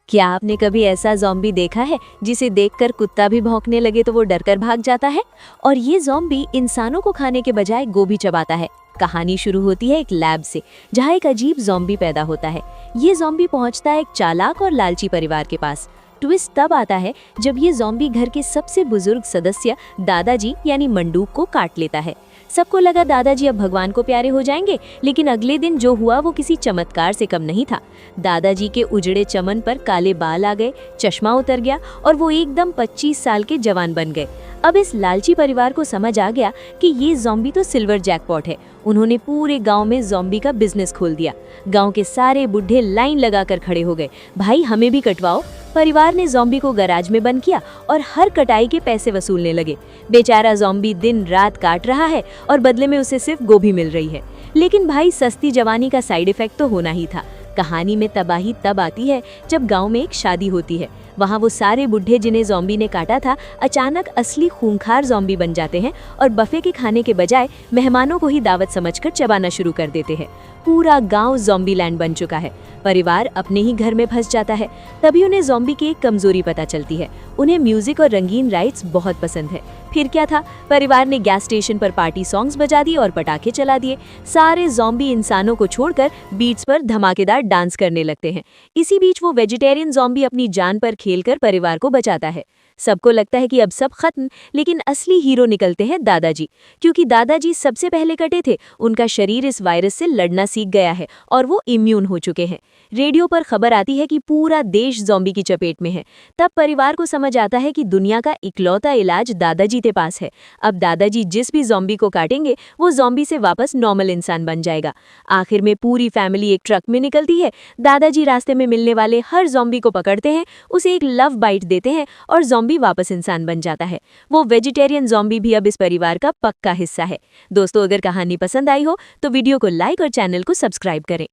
क्या आपने कभी ऐसा ज़ॉम्बी देखा है जिसे देखकर कुत्ता भी भौंकने लगे तो वो डरकर भाग जाता है? और ये ज़ॉम्बी इंसानों को खाने के बजाय गोभी चबाता है। कहानी शुरू होती है एक लैब से, जहाँ एक अजीब ज़ॉम्बी पैदा होता है। ये ज़ॉम्बी पहुँचता है एक चालाक और लालची परिवार के पास। ट्विस्ट तब आता है जब ये ज़ॉम्बी घर के सबसे बुजुर्ग सदस्य दादाजी यानी मंडूक को काट लेता है। सबको लगा दादाजी अब भगवान को प्यारे हो जाएंगे, लेकिन अगले दिन जो हुआ वो किसी चमत्कार से कम नहीं था। दादाजी के उजड़े चमन पर काले बाल आ गए, चश्मा उतर गया और वो एकदम 25 साल के जवान बन गए। अब इस लालची परिवार को समझ आ गया कि ये ज़ॉम्बी तो सिल्वर जैकपॉट है। उन्होंने पूरे गांव में ज़ॉम्बी का बिजनेस खोल दिया। गांव के सारे बुढ़े लाइन लगाकर खड़े हो गए, भाई हमें भी कटवाओ। परिवार ने ज़ॉम्बी को गैराज में बंद किया और हर कटाई के पैसे वसूलने लगे। बेचारा ज़ॉम्बी दिन रात काट रहा है और बदले में उसे सिर्फ गोभी मिल रही है। लेकिन भाई, सस्ती जवानी का साइड इफेक्ट तो होना ही था। कहानी में तबाही तब आती है जब गांव में एक शादी होती है। वहां वो सारे बुढ़े जिन्हें ज़ॉम्बी ने काटा था अचानक असली खूंखार ज़ॉम्बी बन जाते हैं और बफे के खाने के बजाय मेहमानों को ही दावत समझकर चबाना शुरू कर देते हैं। पूरा गांव ज़ॉम्बी लैंड बन चुका है। परिवार अपने ही घर में फंस जाता है। तभी उन्हें ज़ॉम्बी की एक कमजोरी पता चलती है। उन्हें म्यूजिक और रंगीन लाइट्स बहुत पसंद है। फिर क्या था, परिवार ने गैस स्टेशन पर पार्टी सॉन्ग्स बजा दिए और पटाखे चला दिए। सारे ज़ॉम्बी इंसानों को छोड़कर बीट्स पर धमाकेदार डांस करने लगते हैं। इसी बीच वो वेजिटेरियन ज़ॉम्बी अपनी जान पर खेलकर परिवार को बचाता है। सबको लगता है कि अब सब खत्म, लेकिन असली हीरो निकलते हैं दादाजी, क्योंकि दादाजी सबसे पहले कटे थे। उनका शरीर इस वायरस से लड़ना सीख गया है और वो इम्यून हो चुके हैं। रेडियो पर खबर आती है कि पूरा देश ज़ॉम्बी की चपेट में है। तब परिवार को समझ आता है कि दुनिया का इकलौता इलाज दादाजी के पास है। अब दादाजी जिस भी ज़ॉम्बी को काटेंगे वो ज़ॉम्बी से वापस नॉर्मल इंसान बन जाएगा। आखिर में पूरी फैमिली एक ट्रक में निकलती है। दादाजी रास्ते में मिलने वाले हर ज़ॉम्बी को पकड़ते हैं, उसे एक लव बाइट देते हैं और ज़ॉम्बी वापस इंसान बन जाता है। वो वेजिटेरियन ज़ॉम्बी भी अब इस परिवार का पक्का हिस्सा है। दोस्तों, अगर कहानी पसंद आई हो तो वीडियो को लाइक और चैनल को सब्सक्राइब करें।